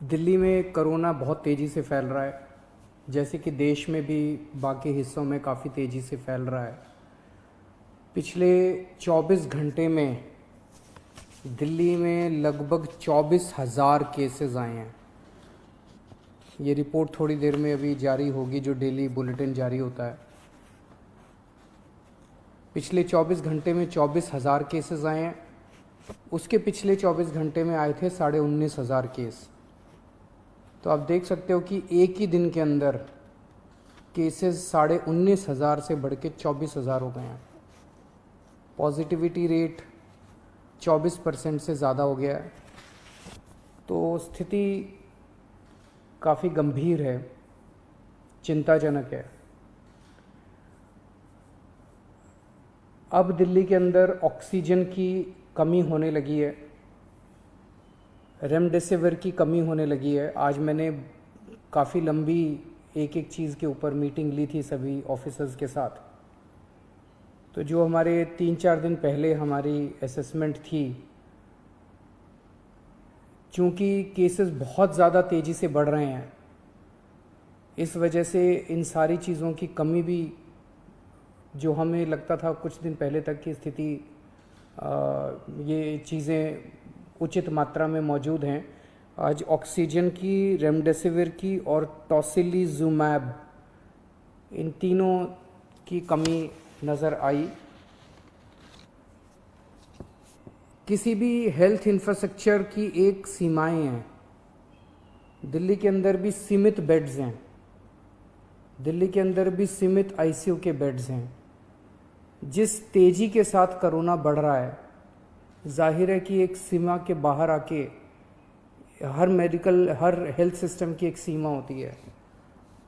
दिल्ली में कोरोना बहुत तेज़ी से फैल रहा है, जैसे कि देश में भी बाकी हिस्सों में काफ़ी तेज़ी से फैल रहा है। पिछले 24 घंटे में दिल्ली में लगभग 24,000 केसेस आए हैं। ये रिपोर्ट थोड़ी देर में अभी जारी होगी, जो डेली बुलेटिन जारी होता है। पिछले 24 घंटे में 24,000 केसेस आए हैं। उसके पिछले 24 घंटे में आए थे 19,500 केस। तो आप देख सकते हो कि एक ही दिन के अंदर केसेस 19,500 से बढ़ के 24,000 हो गए हैं। पॉजिटिविटी रेट 24% से ज़्यादा हो गया है। तो स्थिति काफ़ी गंभीर है, चिंताजनक है। अब दिल्ली के अंदर ऑक्सीजन की कमी होने लगी है, रेमडेसिविर की कमी होने लगी है। आज मैंने काफ़ी लंबी एक एक चीज़ के ऊपर मीटिंग ली थी सभी ऑफिसर्स के साथ। तो जो हमारे 3-4 दिन पहले हमारी असेसमेंट थी, चूँकि केसेस बहुत ज़्यादा तेज़ी से बढ़ रहे हैं, इस वजह से इन सारी चीज़ों की कमी भी, जो हमें लगता था कुछ दिन पहले तक की स्थिति ये चीज़ें उचित मात्रा में मौजूद हैं, आज ऑक्सीजन की, रेमडेसिविर की और टोसिलीजुमैब, इन तीनों की कमी नज़र आई। किसी भी हेल्थ इंफ्रास्ट्रक्चर की एक सीमाएं हैं। दिल्ली के अंदर भी सीमित बेड्स हैं, दिल्ली के अंदर भी सीमित आईसीयू के बेड्स हैं। जिस तेज़ी के साथ कोरोना बढ़ रहा है, जाहिर है कि एक सीमा के बाहर आके हर हेल्थ सिस्टम की एक सीमा होती है।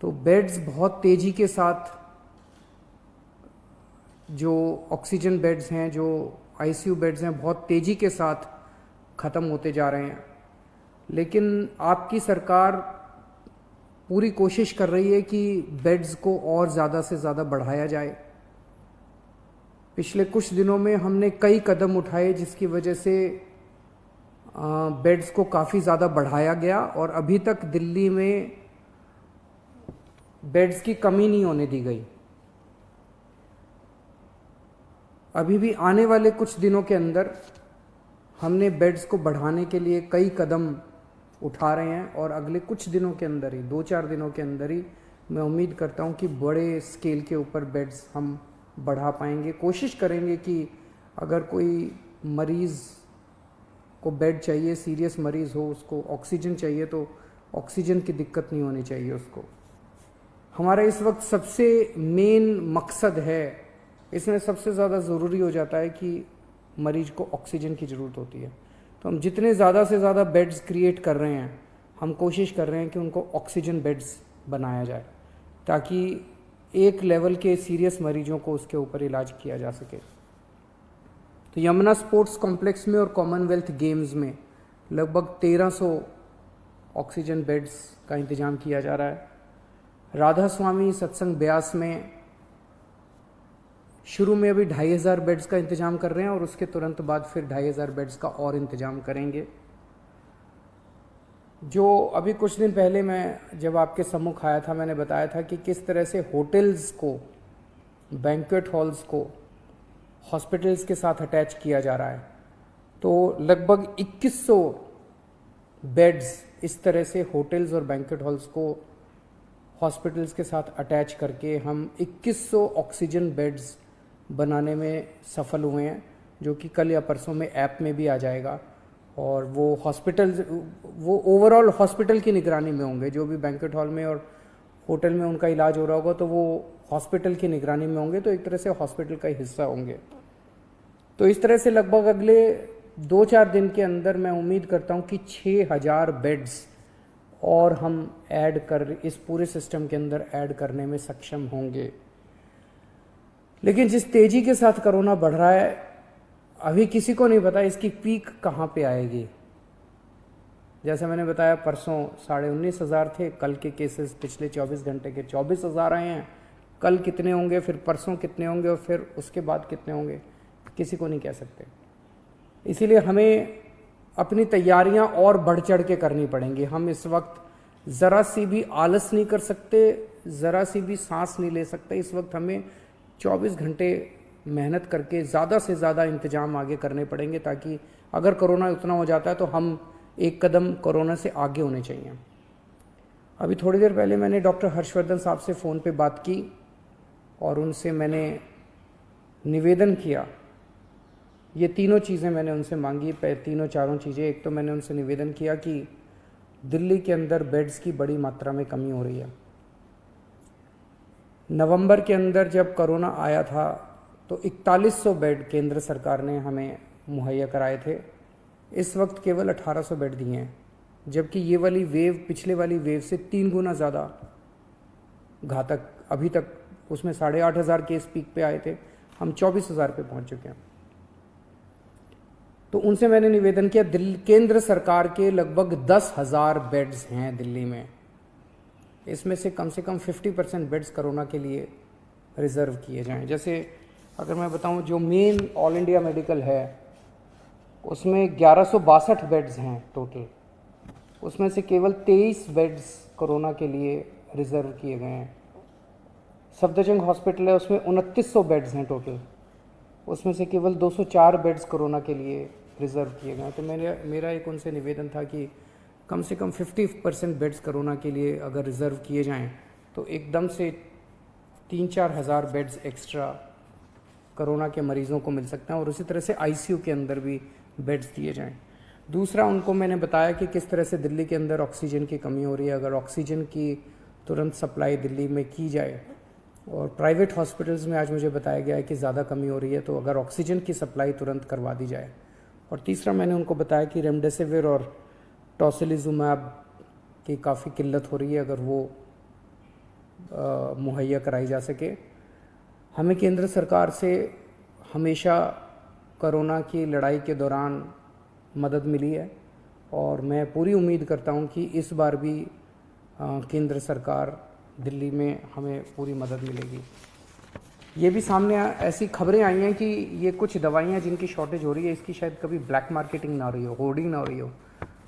तो बेड्स बहुत तेज़ी के साथ, जो ऑक्सीजन बेड्स हैं, जो आईसीयू बेड्स हैं, बहुत तेज़ी के साथ ख़त्म होते जा रहे हैं। लेकिन आपकी सरकार पूरी कोशिश कर रही है कि बेड्स को और ज़्यादा से ज़्यादा बढ़ाया जाए। पिछले कुछ दिनों में हमने कई कदम उठाए, जिसकी वजह से बेड्स को काफ़ी ज़्यादा बढ़ाया गया और अभी तक दिल्ली में बेड्स की कमी नहीं होने दी गई। अभी भी आने वाले कुछ दिनों के अंदर हमने बेड्स को बढ़ाने के लिए कई कदम उठा रहे हैं और अगले कुछ दिनों के अंदर ही, 2-4 दिनों के अंदर ही, मैं उम्मीद करता हूं कि बड़े स्केल के ऊपर बेड्स हम बढ़ा पाएंगे। कोशिश करेंगे कि अगर कोई मरीज़ को बेड चाहिए, सीरियस मरीज़ हो, उसको ऑक्सीजन चाहिए, तो ऑक्सीजन की दिक्कत नहीं होनी चाहिए उसको। हमारा इस वक्त सबसे मेन मकसद है, इसमें सबसे ज़्यादा ज़रूरी हो जाता है कि मरीज को ऑक्सीजन की ज़रूरत होती है। तो हम जितने ज़्यादा से ज़्यादा बेड्स क्रिएट कर रहे हैं, हम कोशिश कर रहे हैं कि उनको ऑक्सीजन बेड्स बनाया जाए, ताकि एक लेवल के सीरियस मरीजों को उसके ऊपर इलाज किया जा सके। तो यमुना स्पोर्ट्स कॉम्प्लेक्स में और कॉमनवेल्थ गेम्स में लगभग 1300 ऑक्सीजन बेड्स का इंतज़ाम किया जा रहा है। राधा स्वामी सत्संग ब्यास में शुरू में अभी 2,500 बेड्स का इंतज़ाम कर रहे हैं और उसके तुरंत बाद फिर 2,500 बेड्स का और इंतज़ाम करेंगे। जो अभी कुछ दिन पहले मैं जब आपके सम्मुख आया था, मैंने बताया था कि किस तरह से होटल्स को, बैंक्वेट हॉल्स को हॉस्पिटल्स के साथ अटैच किया जा रहा है। तो लगभग 2100 बेड्स इस तरह से होटल्स और बैंक्वेट हॉल्स को हॉस्पिटल्स के साथ अटैच करके हम 2100 ऑक्सीजन बेड्स बनाने में सफल हुए हैं, जो कि कल या परसों में ऐप में भी आ जाएगा। और वो हॉस्पिटल्स, वो ओवरऑल हॉस्पिटल की निगरानी में होंगे। जो भी बैंक्वेट हॉल में और होटल में उनका इलाज हो रहा होगा, तो वो हॉस्पिटल की निगरानी में होंगे, तो एक तरह से हॉस्पिटल का हिस्सा होंगे। तो इस तरह से लगभग अगले 2-4 दिन के अंदर मैं उम्मीद करता हूँ कि 6,000 बेड्स और हम ऐड कर, इस पूरे सिस्टम के अंदर ऐड करने में सक्षम होंगे। लेकिन जिस तेज़ी के साथ कोरोना बढ़ रहा है, अभी किसी को नहीं पता इसकी पीक कहाँ पे आएगी। जैसे मैंने बताया, परसों 19,500 थे, कल के केसेस पिछले 24 घंटे के 24,000 आए हैं। कल कितने होंगे, फिर परसों कितने होंगे और फिर उसके बाद कितने होंगे, किसी को नहीं कह सकते। इसीलिए हमें अपनी तैयारियां और बढ़ चढ़ के करनी पड़ेंगी। हम इस वक्त ज़रा सी भी आलस नहीं कर सकते, ज़रा सी भी सांस नहीं ले सकते। इस वक्त हमें 24 घंटे मेहनत करके ज़्यादा से ज़्यादा इंतजाम आगे करने पड़ेंगे, ताकि अगर कोरोना उतना हो जाता है तो हम एक कदम कोरोना से आगे होने चाहिए। अभी थोड़ी देर पहले मैंने डॉक्टर हर्षवर्धन साहब से फ़ोन पे बात की और उनसे मैंने निवेदन किया। ये तीनों चीज़ें मैंने उनसे मांगी, तीनों चारों चीज़ें। एक तो मैंने उनसे निवेदन किया कि दिल्ली के अंदर बेड्स की बड़ी मात्रा में कमी हो रही है। नवंबर के अंदर जब कोरोना आया था तो 4100 बेड केंद्र सरकार ने हमें मुहैया कराए थे। इस वक्त केवल 1800 बेड दिए हैं, जबकि ये वाली वेव पिछले वाली वेव से 3 गुना ज़्यादा घातक। अभी तक उसमें 8500 केस पीक पे आए थे, हम 24,000 पे पहुंच चुके हैं। तो उनसे मैंने निवेदन किया, दिल्ली केंद्र सरकार के लगभग 10,000 बेड्स हैं दिल्ली में, इसमें से कम 50% बेड्स कोरोना के लिए रिज़र्व किए जाएं। जैसे अगर मैं बताऊं, जो मेन ऑल इंडिया मेडिकल है उसमें 1162 बेड्स हैं टोटल, उसमें से केवल 23 बेड्स कोरोना के लिए रिज़र्व किए गए हैं। सफदरजंग हॉस्पिटल है, उसमें 2900 बेड्स हैं टोटल, उसमें से केवल 204 बेड्स कोरोना के लिए रिज़र्व किए गए हैं। तो मेरा एक उनसे निवेदन था कि कम से कम 50% बेड्स कोरोना के लिए अगर रिज़र्व किए जाएं तो एकदम से 3-4 हज़ार बेड्स एक्स्ट्रा कोरोना के मरीज़ों को मिल सकते हैं, और उसी तरह से आईसीयू के अंदर भी बेड्स दिए जाएं। दूसरा, उनको मैंने बताया कि किस तरह से दिल्ली के अंदर ऑक्सीजन की कमी हो रही है। अगर ऑक्सीजन की तुरंत सप्लाई दिल्ली में की जाए, और प्राइवेट हॉस्पिटल्स में आज मुझे बताया गया है कि ज़्यादा कमी हो रही है, तो अगर ऑक्सीजन की सप्लाई तुरंत करवा दी जाए। और तीसरा, मैंने उनको बताया कि रेमडेसिविर और टोसिलिजुमैब की काफ़ी किल्लत हो रही है, अगर वो मुहैया कराई जा सके। हमें केंद्र सरकार से हमेशा कोरोना की लड़ाई के दौरान मदद मिली है, और मैं पूरी उम्मीद करता हूं कि इस बार भी केंद्र सरकार दिल्ली में हमें पूरी मदद मिलेगी। ये भी सामने ऐसी खबरें आई हैं कि ये कुछ दवाइयाँ जिनकी शॉर्टेज हो रही है, इसकी शायद कभी ब्लैक मार्केटिंग ना हो रही हो, होर्डिंग ना हो रही हो।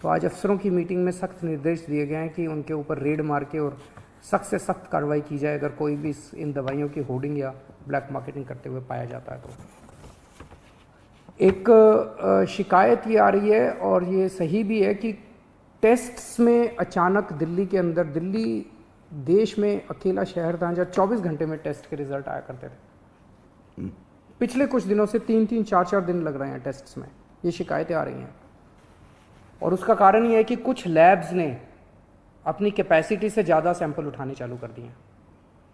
तो आज अफसरों की मीटिंग में सख्त निर्देश दिए गए हैं कि उनके ऊपर रेड मार के और सख्त से सख्त कार्रवाई की जाए अगर कोई भी इन दवाइयों की होर्डिंग या ब्लैक मार्केटिंग करते हुए पाया जाता है। तो एक शिकायत ये आ रही है, और ये सही भी है, कि टेस्ट्स में अचानक दिल्ली के अंदर, दिल्ली देश में अकेला शहर था जहाँ 24 घंटे में टेस्ट के रिजल्ट आया करते थे। पिछले कुछ दिनों से 3-3, 4-4 दिन लग रहे हैं टेस्ट्स में, ये शिकायतें आ रही हैं। और उसका कारण ये है कि कुछ लैब्स ने अपनी कैपेसिटी से ज़्यादा सैंपल उठाने चालू कर दिए हैं।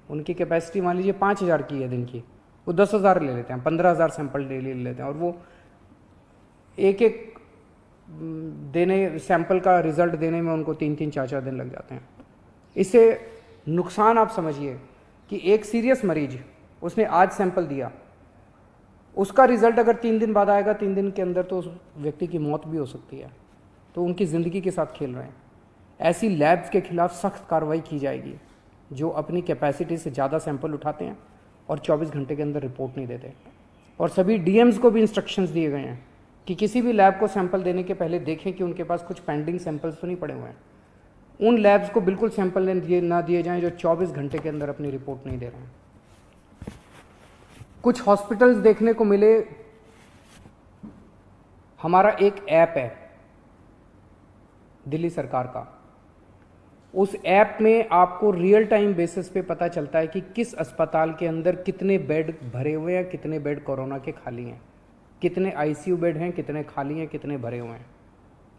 उनकी कैपेसिटी मान लीजिए 5,000 की है दिन की, वो 10,000 ले लेते हैं, 15,000 सैंपल डेली ले लेते हैं, और वो एक देने सैंपल का रिजल्ट देने में उनको 3-3, 4-4 दिन लग जाते हैं। इससे नुकसान आप समझिए कि एक सीरियस मरीज, उसने आज सैंपल दिया, उसका रिजल्ट अगर 3 दिन बाद आएगा, 3 दिन के अंदर तो उस व्यक्ति की मौत भी हो सकती है। तो उनकी ज़िंदगी के साथ खेल रहे हैं। ऐसी लैब्स के खिलाफ सख्त कार्रवाई की जाएगी जो अपनी कैपेसिटी से ज़्यादा सैंपल उठाते हैं और 24 घंटे के अंदर रिपोर्ट नहीं देते। और सभी डीएम्स को भी इंस्ट्रक्शंस दिए गए हैं कि किसी भी लैब को सैंपल देने के पहले देखें कि उनके पास कुछ पेंडिंग सैंपल्स तो नहीं पड़े हुए हैं। उन लैब्स को बिल्कुल सैंपल ना दिए जाएं जो 24 घंटे के अंदर अपनी रिपोर्ट नहीं दे रहे हैं। कुछ हॉस्पिटल्स देखने को मिले, हमारा एक ऐप है दिल्ली सरकार का, उस ऐप में आपको रियल टाइम बेसिस पे पता चलता है कि किस अस्पताल के अंदर कितने बेड भरे हुए हैं, कितने बेड कोरोना के खाली हैं, कितने आईसीयू बेड हैं, कितने खाली हैं, कितने भरे हुए हैं।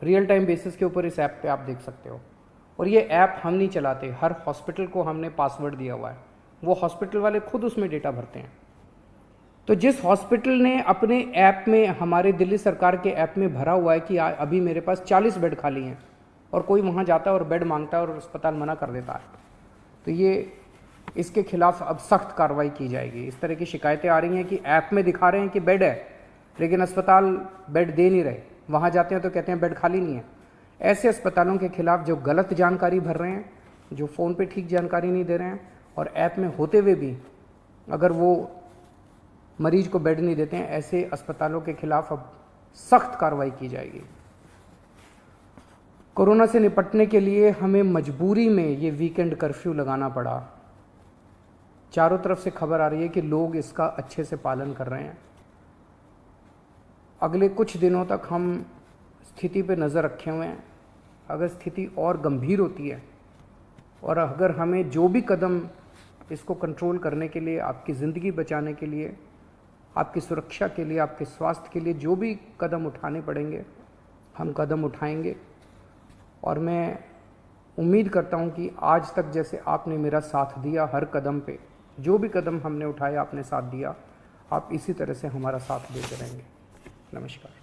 रियल टाइम बेसिस के ऊपर इस ऐप पे आप देख सकते हो। और ये ऐप हम नहीं चलाते, हर हॉस्पिटल को हमने पासवर्ड दिया हुआ है, वो हॉस्पिटल वाले खुद उसमें डेटा भरते हैं। तो जिस हॉस्पिटल ने अपने ऐप में, हमारे दिल्ली सरकार के ऐप में भरा हुआ है कि अभी मेरे पास 40 बेड खाली हैं, और कोई वहाँ जाता है और बेड मांगता है और अस्पताल मना कर देता है, तो ये इसके खिलाफ अब सख्त कार्रवाई की जाएगी। इस तरह की शिकायतें आ रही हैं कि ऐप में दिखा रहे हैं कि बेड है, लेकिन अस्पताल बेड दे नहीं रहे, वहाँ जाते हैं तो कहते हैं बेड खाली नहीं है। ऐसे अस्पतालों के खिलाफ जो गलत जानकारी भर रहे हैं, जो फ़ोन पे ठीक जानकारी नहीं दे रहे हैं, और ऐप में होते हुए भी अगर वो मरीज को बेड नहीं देते हैं, ऐसे अस्पतालों के खिलाफ अब सख्त कार्रवाई की जाएगी। कोरोना से निपटने के लिए हमें मजबूरी में ये वीकेंड कर्फ्यू लगाना पड़ा। चारों तरफ से खबर आ रही है कि लोग इसका अच्छे से पालन कर रहे हैं। अगले कुछ दिनों तक हम स्थिति पे नज़र रखे हुए हैं। अगर स्थिति और गंभीर होती है और अगर हमें जो भी कदम इसको कंट्रोल करने के लिए, आपकी ज़िंदगी बचाने के लिए, आपकी सुरक्षा के लिए, आपके स्वास्थ्य के लिए जो भी कदम उठाने पड़ेंगे, हम कदम उठाएंगे। और मैं उम्मीद करता हूं कि आज तक जैसे आपने मेरा साथ दिया, हर कदम पे जो भी कदम हमने उठाया आपने साथ दिया, आप इसी तरह से हमारा साथ देते रहेंगे। नमस्कार।